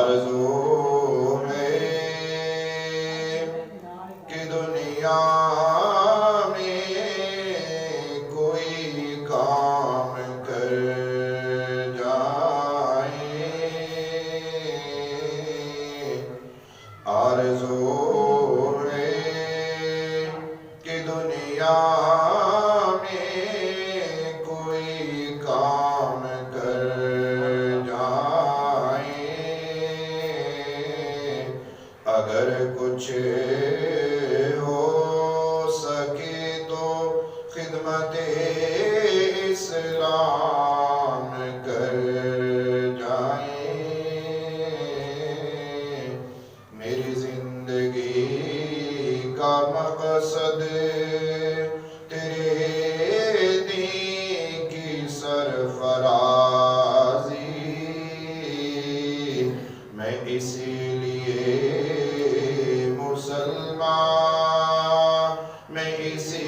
آرزو ہے کہ دنیا میں کوئی کام کر جائیں، آرزو ہے کہ دنیا میں کوئی کام کر جائیں، اگر کچھ ہو سکے تو خدمت اسلام کر جائیں، میری زندگی کا مقصد تیرے دین کی سرفرازی، میں اسی لیے مسلمان، میں اسی